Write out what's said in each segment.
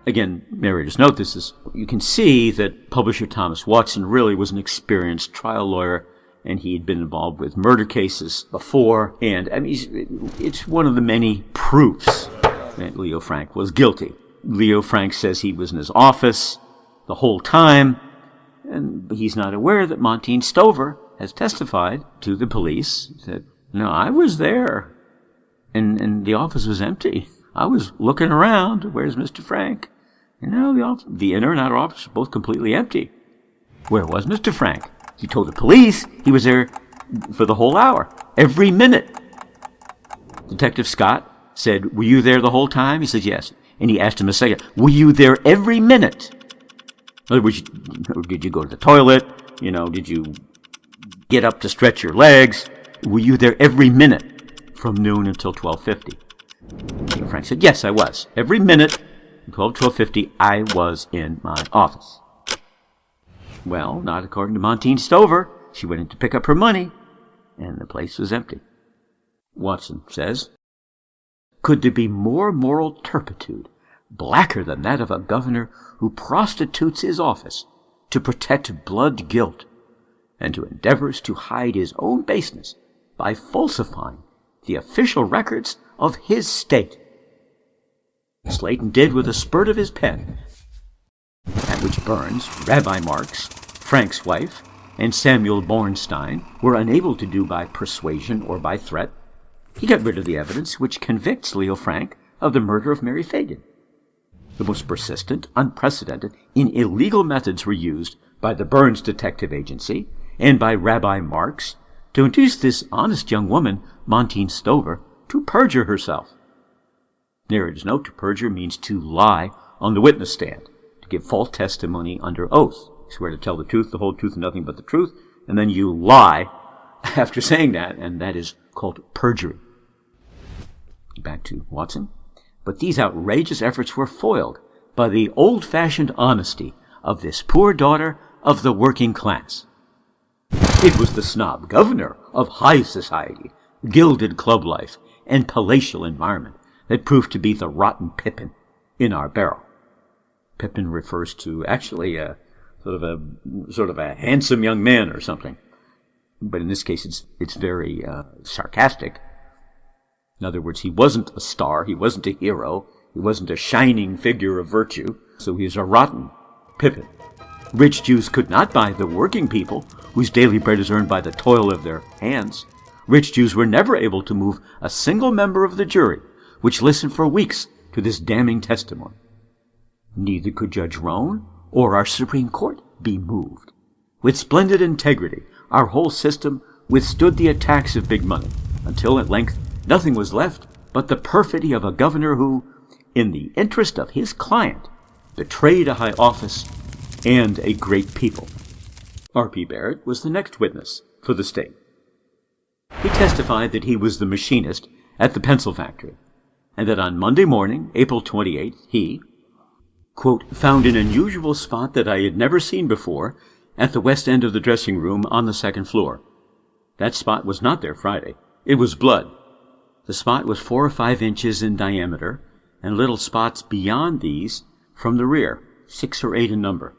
Again, narrators note you can see that publisher Thomas Watson really was an experienced trial lawyer, and he had been involved with murder cases before, and it's one of the many proofs that Leo Frank was guilty. Leo Frank says he was in his office the whole time, and he's not aware that Monteen Stover has testified to the police that, no, I was there, and the office was empty. I was looking around. Where's Mr. Frank? The inner and outer office were both completely empty. Where was Mr. Frank? He told the police he was there for the whole hour, every minute. Detective Scott said, were you there the whole time? He said, yes. And he asked him a second, were you there every minute? In other words, did you go to the toilet? Did you get up to stretch your legs? Were you there every minute from noon until 12:50? Frank said, yes, I was. Every minute, 12:50, I was in my office. Well, not according to Monteen Stover. She went in to pick up her money, and the place was empty. Watson says, could there be more moral turpitude, blacker than that of a governor who prostitutes his office to protect blood guilt, and who endeavors to hide his own baseness by falsifying the official records of his state? Slaton did with a spurt of his pen, at which Burns, Rabbi Marks, Frank's wife, and Samuel Bornstein were unable to do by persuasion or by threat. He got rid of the evidence which convicts Leo Frank of the murder of Mary Phagan. The most persistent, unprecedented, and illegal methods were used by the Burns Detective Agency and by Rabbi Marks to induce this honest young woman, Monteen Stover, to perjure herself. Narrators note to perjure means to lie on the witness stand, to give false testimony under oath. You swear to tell the truth, the whole truth, and nothing but the truth, and then you lie after saying that, and that is called perjury. Back to Watson. But these outrageous efforts were foiled by the old-fashioned honesty of this poor daughter of the working class. It was the snob governor of high society, gilded club life, and palatial environment that proved to be the rotten pippin in our barrel. Pippin refers to actually sort of a handsome young man or something, but in this case it's very sarcastic. In other words, he wasn't a star, he wasn't a hero, he wasn't a shining figure of virtue, so he was a rotten pippin. Rich Jews could not buy the working people whose daily bread is earned by the toil of their hands. Rich Jews were never able to move a single member of the jury, which listened for weeks to this damning testimony. Neither could Judge Roan or our Supreme Court be moved. With splendid integrity, our whole system withstood the attacks of big money, until at length nothing was left but the perfidy of a governor who, in the interest of his client, betrayed a high office and a great people. R.P. Barrett was the next witness for the state. He testified that he was the machinist at the pencil factory, and that on Monday morning, April 28th, he, quote, found an unusual spot that I had never seen before at the west end of the dressing room on the second floor. That spot was not there Friday. It was blood. The spot was 4 or 5 inches in diameter, and little spots beyond these from the rear, 6 or 8 in number.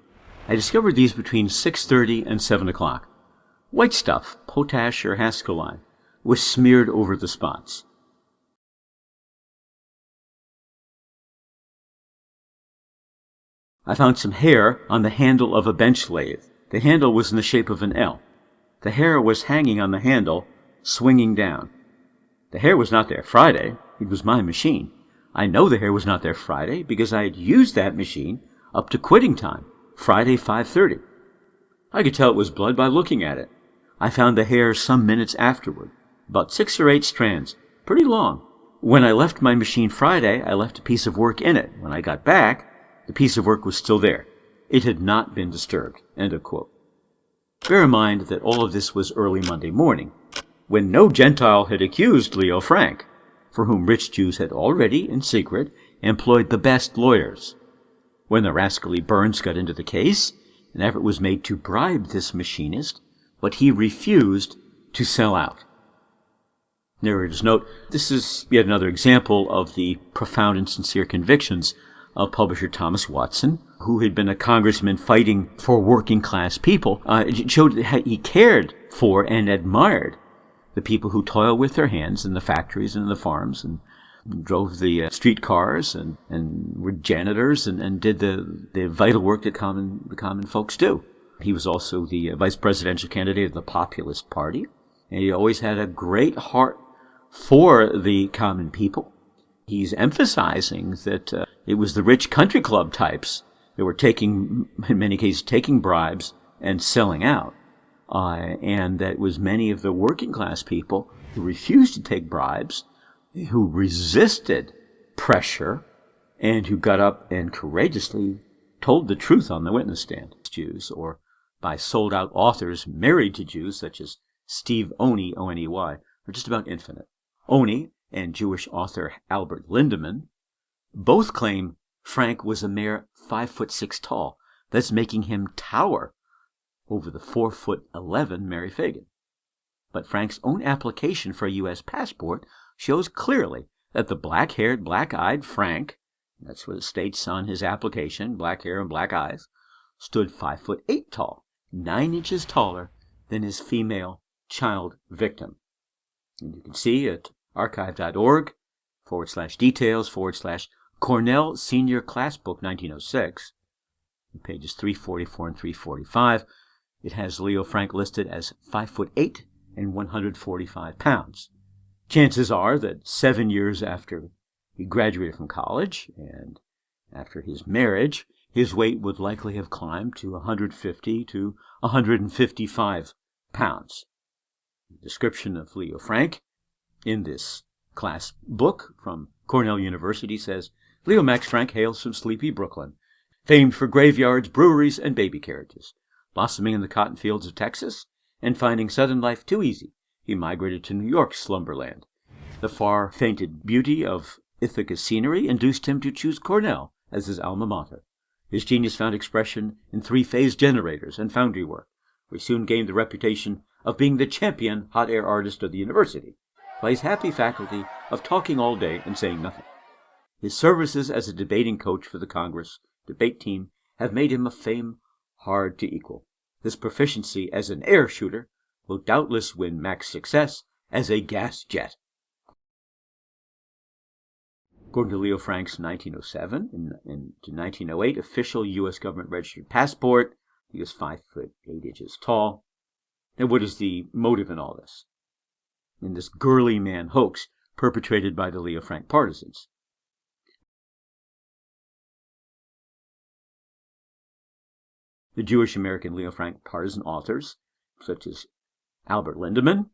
I discovered these between 6:30 and 7 o'clock. White stuff, potash or hascoline, was smeared over the spots. I found some hair on the handle of a bench lathe. The handle was in the shape of an L. The hair was hanging on the handle, swinging down. The hair was not there Friday. It was my machine. I know the hair was not there Friday because I had used that machine up to quitting time, Friday 5:30. I could tell it was blood by looking at it. I found the hair some minutes afterward, about 6 or 8 strands, pretty long. When I left my machine Friday, I left a piece of work in it. When I got back, the piece of work was still there. It had not been disturbed. End of quote. Bear in mind that all of this was early Monday morning, when no Gentile had accused Leo Frank, for whom rich Jews had already, in secret, employed the best lawyers. When the rascally Burns got into the case, an effort was made to bribe this machinist, but he refused to sell out. Narrator's note, this is yet another example of the profound and sincere convictions publisher Thomas Watson, who had been a congressman fighting for working class people, showed that he cared for and admired the people who toil with their hands in the factories and in the farms and drove the streetcars and were janitors and did the vital work that the common folks do. He was also the vice presidential candidate of the Populist Party, and he always had a great heart for the common people. He's emphasizing that it was the rich country club types that were in many cases, taking bribes and selling out. And that it was many of the working class people who refused to take bribes, who resisted pressure, and who got up and courageously told the truth on the witness stand. Jews, or by sold-out authors married to Jews, such as Steve Oney, O-N-E-Y, are just about infinite. Oney and Jewish author Albert Lindemann both claim Frank was a mere 5'6" tall, thus making him tower over the 4'11" Mary Phagan. But Frank's own application for a U.S. passport shows clearly that the black-haired, black-eyed Frank, that's what it states on his application, black hair and black eyes, stood 5'8" tall, 9 inches taller than his female child victim. And you can see at archive.org/details/Cornell Senior Class Book 1906, pages 344 and 345, it has Leo Frank listed as 5'8" and 145 pounds. Chances are that 7 years after he graduated from college and after his marriage, his weight would likely have climbed to 150 to 155 pounds. The description of Leo Frank in this class book from Cornell University says, Leo Max Frank hails from sleepy Brooklyn, famed for graveyards, breweries, and baby carriages. Blossoming in the cotton fields of Texas and finding Southern life too easy, he migrated to New York's slumberland. The far-fainted beauty of Ithaca's scenery induced him to choose Cornell as his alma mater. His genius found expression in three-phase generators and foundry work, where he soon gained the reputation of being the champion hot air artist of the university, by his happy faculty of talking all day and saying nothing. His services as a debating coach for the Congress debate team have made him a fame hard to equal. This proficiency as an air shooter will doubtless win Max success as a gas jet. According to Leo Frank's 1907 to 1908 official U.S. government registered passport, he was 5'8" tall. And what is the motive in all this? In this girly man hoax perpetrated by the Leo Frank partisans. The Jewish-American Leo Frank partisan authors, such as Albert Lindemann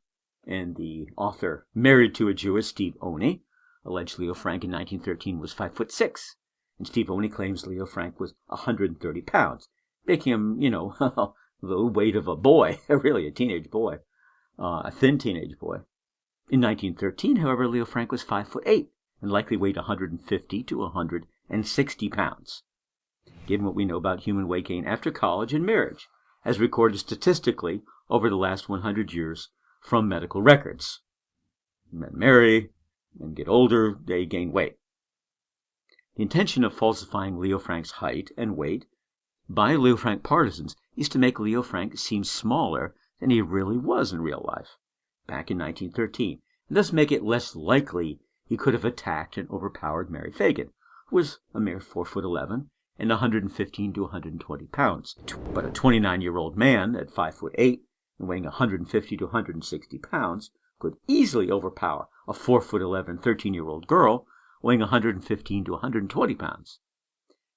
and the author married to a Jewess, Steve Oney, alleged Leo Frank in 1913 was 5'6", and Steve Oney claims Leo Frank was 130 pounds, making him, the weight of a boy, really a teenage boy, a thin teenage boy. In 1913, however, Leo Frank was 5'8", and likely weighed 150 to 160 pounds. Given what we know about human weight gain after college and marriage, as recorded statistically over the last 100 years from medical records. Men marry and get older, they gain weight. The intention of falsifying Leo Frank's height and weight by Leo Frank partisans is to make Leo Frank seem smaller than he really was in real life back in 1913, and thus make it less likely he could have attacked and overpowered Mary Phagan, who was a mere 4'11" and 115 to 120 pounds. But a 29-year-old man at 5'8" and weighing 150 to 160 pounds could easily overpower a 4'11", 13-year-old girl weighing 115 to 120 pounds.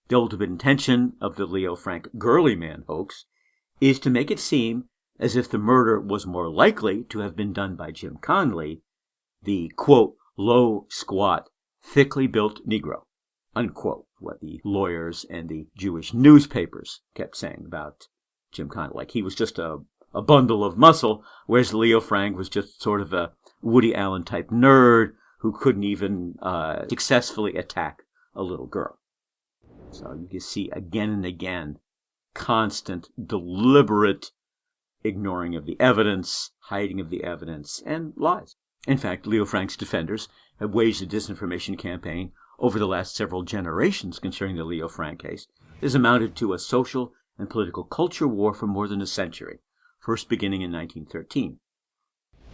The ultimate intention of the Leo Frank girly man hoax is to make it seem as if the murder was more likely to have been done by Jim Conley, the, quote, low, squat, thickly built Negro, unquote, what the lawyers and the Jewish newspapers kept saying about Jim Conley. Like he was just a bundle of muscle, whereas Leo Frank was just sort of a Woody Allen type nerd who couldn't even successfully attack a little girl. So you can see again and again constant, deliberate ignoring of the evidence, hiding of the evidence, and lies. In fact, Leo Frank's defenders have waged a disinformation campaign over the last several generations concerning the Leo Frank case has amounted to a social and political culture war for more than a century, first beginning in 1913.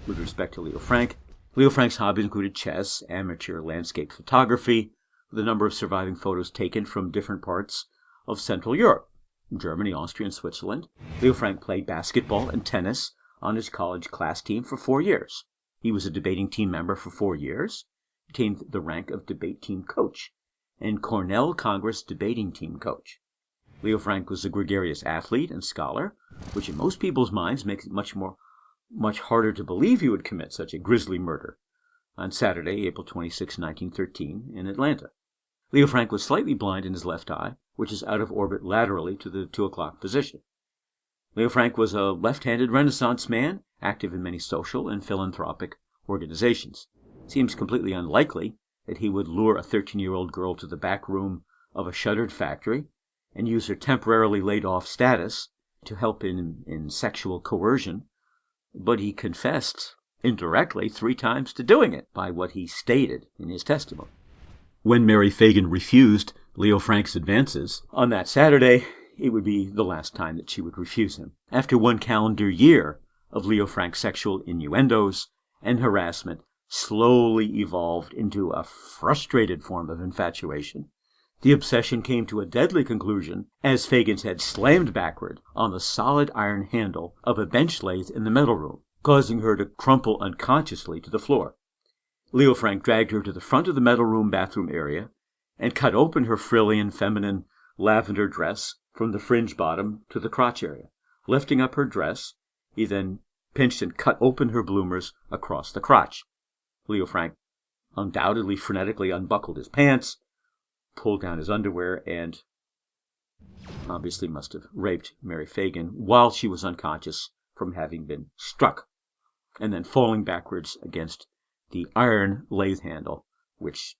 With respect to Leo Frank's hobbies included chess, amateur landscape photography, with a number of surviving photos taken from different parts of Central Europe, Germany, Austria, and Switzerland. Leo Frank played basketball and tennis on his college class team for 4 years. He was a debating team member for 4 years, attained the rank of debate team coach, and Cornell Congress debating team coach. Leo Frank was a gregarious athlete and scholar, which in most people's minds makes it much harder to believe he would commit such a grisly murder on Saturday, April 26, 1913, in Atlanta. Leo Frank was slightly blind in his left eye, which is out of orbit laterally to the 2 o'clock position. Leo Frank was a left-handed Renaissance man, active in many social and philanthropic organizations. It seems completely unlikely that he would lure a 13-year-old girl to the back room of a shuttered factory and use her temporarily laid-off status to help in sexual coercion, but he confessed indirectly 3 times to doing it by what he stated in his testimony. When Mary Phagan refused Leo Frank's advances on that Saturday, it would be the last time that she would refuse him. After 1 calendar year of Leo Frank's sexual innuendos and harassment slowly evolved into a frustrated form of infatuation, the obsession came to a deadly conclusion as Phagan's head slammed backward on the solid iron handle of a bench lathe in the metal room, causing her to crumple unconsciously to the floor. Leo Frank dragged her to the front of the metal room bathroom area and cut open her frilly and feminine lavender dress from the fringe bottom to the crotch area. Lifting up her dress, he then pinched and cut open her bloomers across the crotch. Leo Frank undoubtedly frenetically unbuckled his pants, pulled down his underwear, and obviously must have raped Mary Phagan while she was unconscious from having been struck, and then falling backwards against the iron lathe handle, which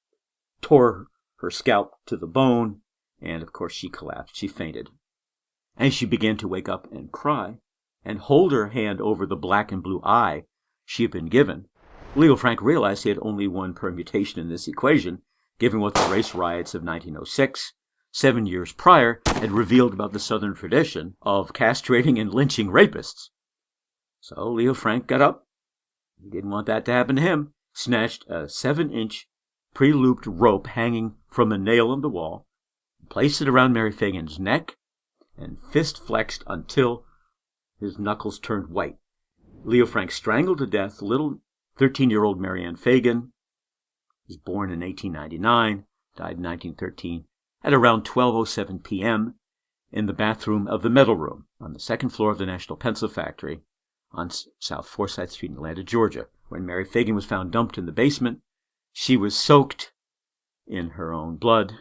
tore her scalp to the bone, and of course she collapsed. She fainted. As she began to wake up and cry, and hold her hand over the black and blue eye she had been given, Leo Frank realized he had only one permutation in this equation, given what the race riots of 1906, 7 years prior, had revealed about the Southern tradition of castrating and lynching rapists. So Leo Frank got up. He didn't want that to happen to him. Snatched a 7-inch pre-looped rope hanging from a nail on the wall, placed it around Mary Phagan's neck, and fist flexed until his knuckles turned white. Leo Frank strangled to death little 13-year-old Mary Phagan. He was born in 1899, died in 1913, at around 12:07 p.m. in the bathroom of the metal room on the 2nd floor of the National Pencil Factory on South Forsyth Street in Atlanta, Georgia. When Mary Phagan was found dumped in the basement, she was soaked in her own blood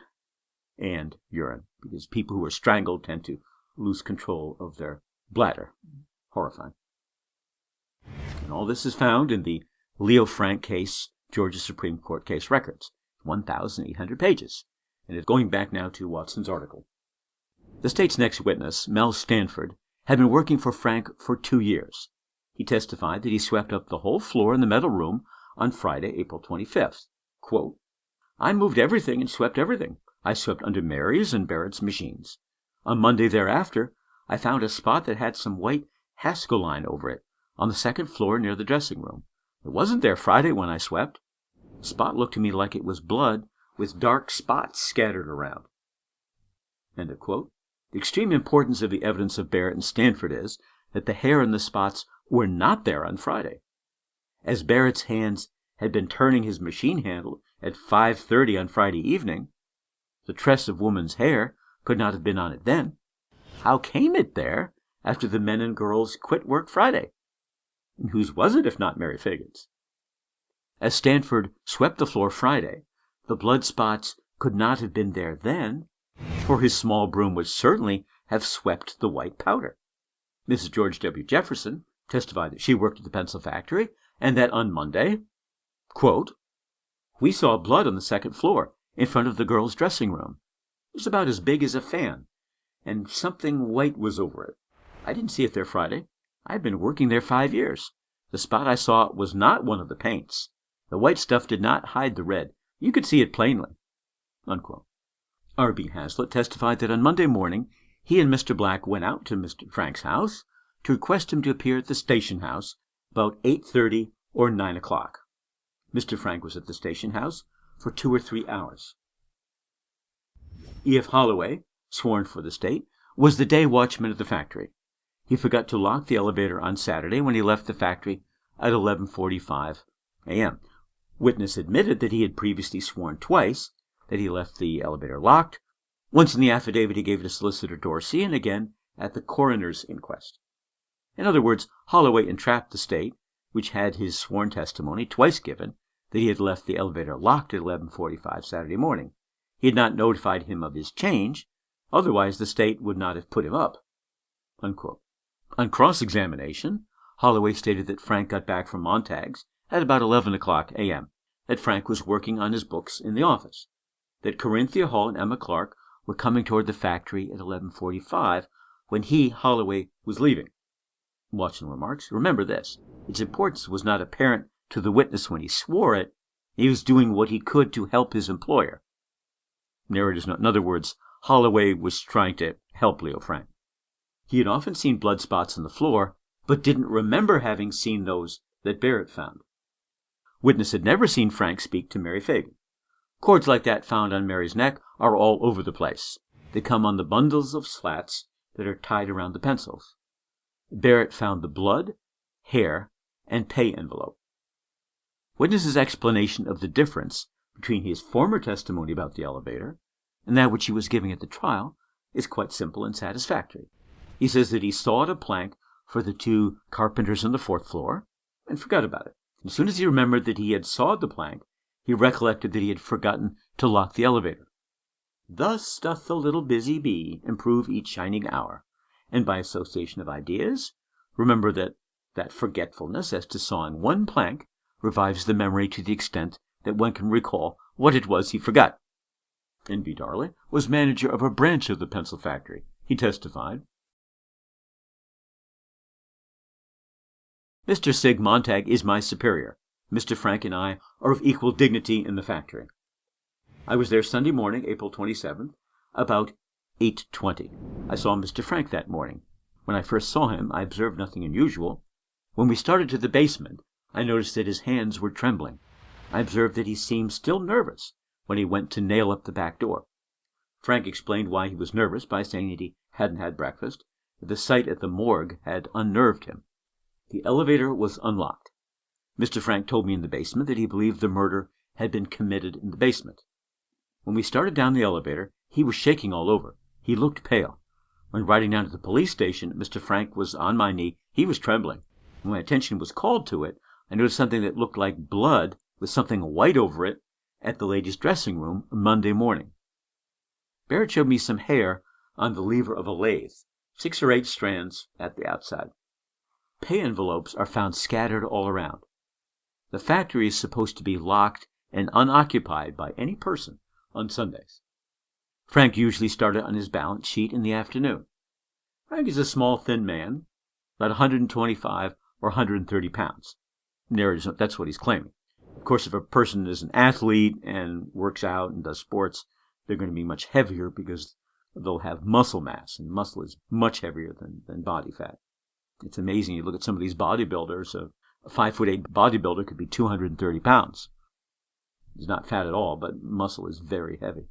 and urine, because people who are strangled tend to lose control of their bladder. Horrifying. And all this is found in the Leo Frank case, Georgia Supreme Court case records, 1,800 pages, and it's going back now to Watson's article. The state's next witness, Mel Stanford, had been working for Frank for 2 years. He testified that he swept up the whole floor in the metal room on Friday, April 25th. Quote, "I moved everything and swept everything. I swept under Mary's and Barrett's machines. On Monday thereafter, I found a spot that had some white Haskell-line over it on the 2nd floor near the dressing room. It wasn't there Friday when I swept. The spot looked to me like it was blood with dark spots scattered around." End of quote. The extreme importance of the evidence of Barrett and Stanford is that the hair and the spots were not there on Friday. As Barrett's hands had been turning his machine handle at 5:30 on Friday evening, the tress of woman's hair could not have been on it then. How came it there after the men and girls quit work Friday? And whose was it if not Mary Phagan's? As Stanford swept the floor Friday, the blood spots could not have been there then, for his small broom would certainly have swept the white powder. Mrs. George W. Jefferson testified that she worked at the pencil factory and that on Monday, quote, "We saw blood on the 2nd floor in front of the girls' dressing room. It was about as big as a fan, and something white was over it. I didn't see it there Friday. I had been working there 5 years. The spot I saw was not one of the paints. The white stuff did not hide the red. You could see it plainly. Unquote. R.B. Hazlitt testified that on Monday morning he and Mr. Black went out to Mr. Frank's house to request him to appear at the station house about 8:30 or 9 o'clock. Mr. Frank was at the station house for 2 or 3 hours. E.F. Holloway, sworn for the state, was the day watchman at the factory. He forgot to lock the elevator on Saturday when he left the factory at 11:45 a.m. Witness admitted that he had previously sworn twice that he left the elevator locked, once in the affidavit he gave to Solicitor Dorsey and again at the coroner's inquest. In other words, Holloway entrapped the state, which had his sworn testimony twice given that he had left the elevator locked at 11:45 Saturday morning. He had not notified him of his change, otherwise the state would not have put him up. Unquote. On cross-examination, Holloway stated that Frank got back from Montague's at about 11 o'clock a.m., that Frank was working on his books in the office, that Corinthia Hall and Emma Clark were coming toward the factory at 11:45 when he, Holloway, was leaving. Watson remarks, remember this, its importance was not apparent to the witness when he swore it. He was doing what he could to help his employer. Narrator's note, in other words, Holloway was trying to help Leo Frank. He had often seen blood spots on the floor, but didn't remember having seen those that Barrett found. Witness had never seen Frank speak to Mary Phagan. Cords like that found on Mary's neck are all over the place. They come on the bundles of slats that are tied around the pencils. Barrett found the blood, hair, and pay envelope. Witness's explanation of the difference between his former testimony about the elevator and that which he was giving at the trial is quite simple and satisfactory. He says that he sawed a plank for the 2 carpenters on the 4th floor and forgot about it. As soon as he remembered that he had sawed the plank, he recollected that he had forgotten to lock the elevator. Thus doth the little busy bee improve each shining hour, and by association of ideas, remember that forgetfulness as to sawing one plank revives the memory to the extent that one can recall what it was he forgot. N.B. Darley was manager of a branch of the pencil factory. He testified, Mr. Sig Montague is my superior. Mr. Frank and I are of equal dignity in the factory. I was there Sunday morning, April 27th, about 8:20. I saw Mr. Frank that morning. When I first saw him, I observed nothing unusual. When we started to the basement, I noticed that his hands were trembling. I observed that he seemed still nervous when he went to nail up the back door. Frank explained why he was nervous by saying that he hadn't had breakfast. The sight at the morgue had unnerved him. The elevator was unlocked. Mr. Frank told me in the basement that he believed the murder had been committed in the basement. When we started down the elevator, he was shaking all over. He looked pale. When riding down to the police station, Mr. Frank was on my knee. He was trembling. When my attention was called to it, I noticed something that looked like blood with something white over it at the ladies' dressing room Monday morning. Barrett showed me some hair on the lever of a lathe, 6 or 8 strands at the outside. Pay envelopes are found scattered all around. The factory is supposed to be locked and unoccupied by any person on Sundays. Frank usually started on his balance sheet in the afternoon. Frank is a small, thin man, about 125 or 130 pounds. That's what he's claiming. Of course, if a person is an athlete and works out and does sports, they're going to be much heavier because they'll have muscle mass, and muscle is much heavier than body fat. It's amazing. You look at some of these bodybuilders. A 5'8" bodybuilder could be 230 pounds. He's not fat at all, but muscle is very heavy.